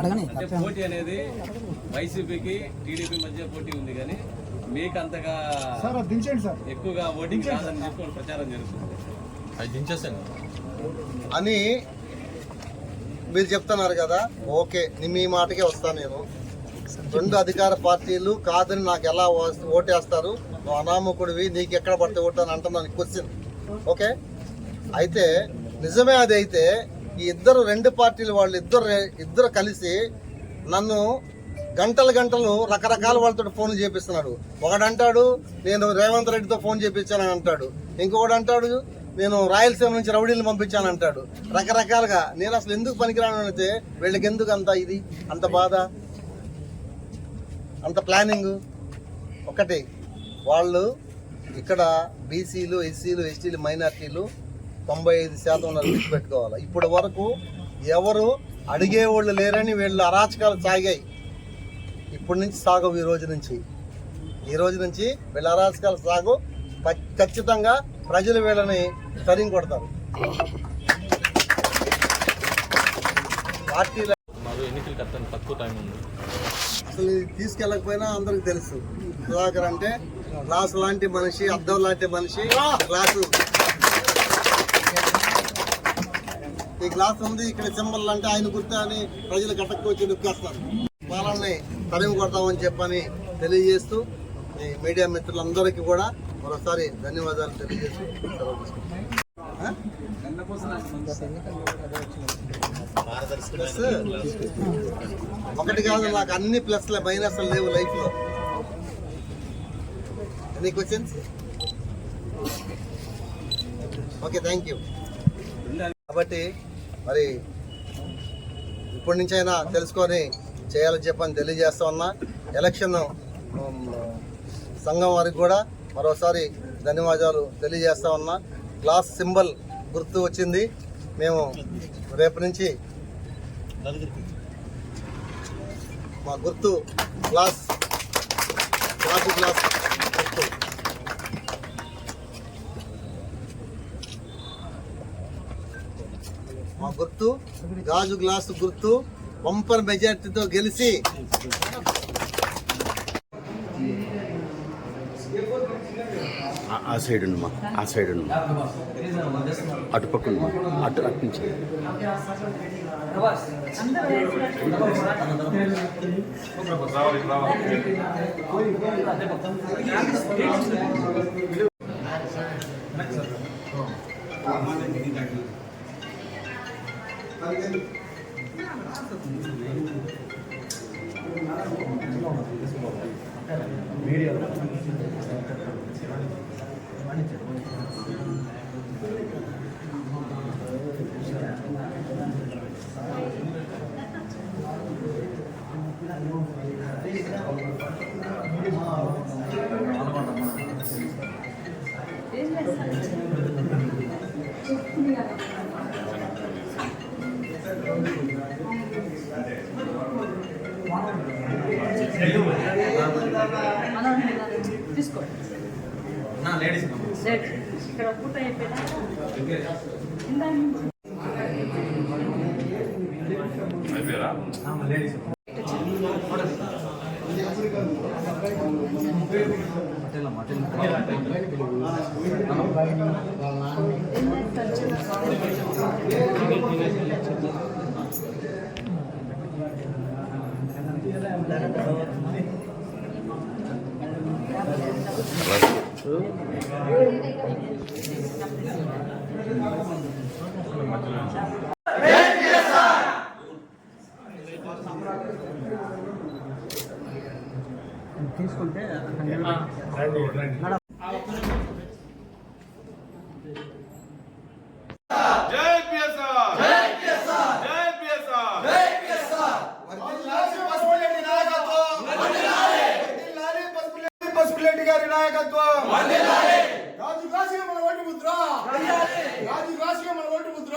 అంటే పోటీ అనేది వైసీపీకి టీడీపీ మధ్య పోటీ ఉంది, కానీ మీకు అంతగా ఎక్కువగా ఓటింగ్ రాదని చెప్పి ప్రచారం జరుగుతుంది. అది దించేసాను అని మీరు చెప్తున్నారు కదా. ఓకే, మీ మాటకే వస్తాను నేను. రెండు అధికార పార్టీలు కాదని నాకు ఎలా ఓటేస్తారు? నువ్వు అనామకుడివి, నీకు ఎక్కడ పడితే ఓటు అని అంటున్నాను క్వశ్చన్. ఓకే, అయితే నిజమే. అది అయితే ఈ రెండు పార్టీలు వాళ్ళు ఇద్దరు కలిసి నన్ను గంటలు రకరకాల వాళ్ళతో ఫోన్లు చేపిస్తున్నాడు. ఒకడంటాడు నేను రేవంత్ రెడ్డితో ఫోన్ చేపించానని అంటాడు, ఇంకొకటి అంటాడు నేను రాయలసీమ నుంచి రౌడీలు పంపించాను అంటాడు. రకరకాలుగా నేను అసలు ఎందుకు పనికిరాను అయితే వీళ్ళకి ఎందుకు అంత బాధ, అంత ప్లానింగ్? ఒకటి, వాళ్ళు ఇక్కడ బీసీలు, ఎస్సీలు, ఎస్టీలు, మైనార్టీలు 95% విడిచిపెట్టుకోవాలి. ఇప్పటి వరకు ఎవరు అడిగేవాళ్ళు లేరని వీళ్ళు అరాచకాలు సాగాయి. ఇప్పటి నుంచి సాగవు. ఈ రోజు నుంచి వీళ్ళ అరాచకాలు సాగు. ఖచ్చితంగా ప్రజలు వీళ్ళని తరిం కొడతారు. పార్టీల ఎన్నికలకు తక్కువ టైం ఉంది. అసలు తీసుకెళ్ళకపోయినా అందరికి తెలుసు. సుధాకర్ అంటే గ్లాసు లాంటి మనిషి, అద్దం లాంటి మనిషి. ఈ గ్లాస్ ఉంది, ఇక్కడ సింబల్ అంటే ఆయన గుర్తు అని ప్రజలు కట్టకొచ్చి నొక్కేస్తారు. వాళ్ళని తరిమి కొడతామని చెప్పని తెలియజేస్తూ ఈ మీడియా మిత్రులందరికీ కూడా మరోసారి ధన్యవాదాలు తెలియజేస్తూ ఒకటి కాదు, నాకు అన్ని ప్లస్లే, మైనస్లు లేవు లైఫ్లో. Any questions? Okay, thank you. కాబట్టి మరి ఇప్పటి నుంచైనా తెలుసుకొని చేయాలని చెప్పని తెలియజేస్తా ఉన్నా. ఎలక్షన్ సంఘం వారికి కూడా మరోసారి ధన్యవాదాలు తెలియజేస్తా ఉన్నా. గ్లాస్ సింబల్ గుర్తు వచ్చింది. మేము రేపు నుంచి మా గుర్తు గ్లాస్ గుర్తు. మా గుర్తు గాజు గ్లాసు గుర్తు. బంపర్ మెజార్టీతో గెలిచి ఆ సైడ్ ఉండమా, ఆ సైడ్ ఉండమా, అటుపక్క ఉండమా, అటు నుంచి తీసుకోండి. ఇక్కడ పూట అయిపోయినా తీసుకుంటే పసుపులేటి గారి నాయకత్వం. రాజు రాశిగా మన ఓటు ముద్ర. రాజు రాశిగా మన ఓటు ముద్ర.